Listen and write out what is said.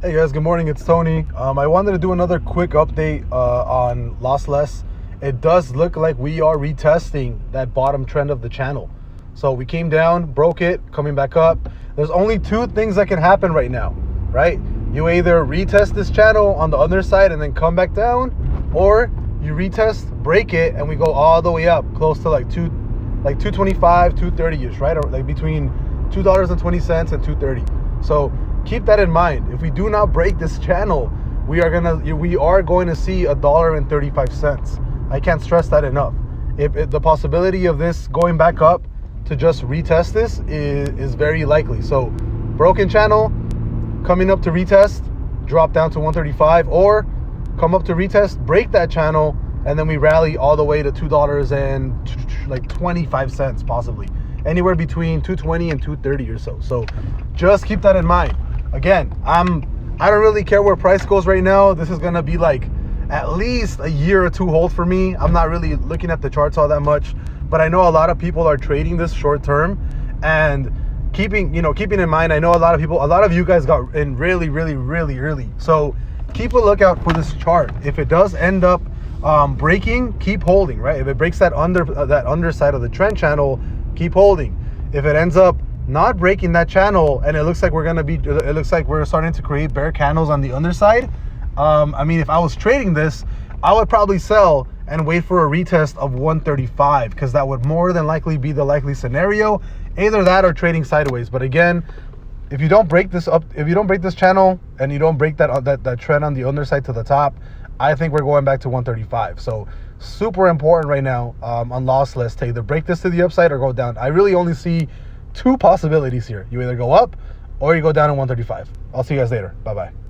Hey guys, good morning. It's Tony. I wanted to do another quick update on LossLess. It does look like we are retesting that bottom trend of the channel. So we came down, broke it, coming back up. There's only two things that can happen right now, right? You either retest this channel on the underside and then come back down, or you retest, break it, and we go all the way up close to like 225, 230-ish, right? Or like between $2.20 and $2.30. So keep that in mind. If we do not break this channel, we are going to see $1.35. I can't stress that enough. If the possibility of this going back up to just retest this is very likely. So broken channel, coming up to retest, drop down to 135, or come up to retest, break that channel, and then we rally all the way to $2.25 possibly. Anywhere between 220 and 230 or so. So just keep that in mind. Again, I don't really care where price goes right now. This is gonna be like at least a year or two hold for me. I'm not really looking at the charts all that much, but I know a lot of people are trading this short term, and keeping in mind, I know a lot of you guys got in really early. So keep a lookout for this chart. If it does end up breaking, keep holding, right? If it breaks that underside of the trend channel, keep holding. If it ends up not breaking that channel and it looks like we're starting to create bear candles on the underside, I mean, if I was trading this, I would probably sell and wait for a retest of 135, because that would more than likely be the likely scenario. Either that or trading sideways. But again, if you don't break this channel and you don't break that trend on the underside to the top, I think we're going back to 135. So super important right now on LossLess to either break this to the upside or go down. I really only see two possibilities here. You either go up or you go down to 135. I'll see you guys later. Bye-bye.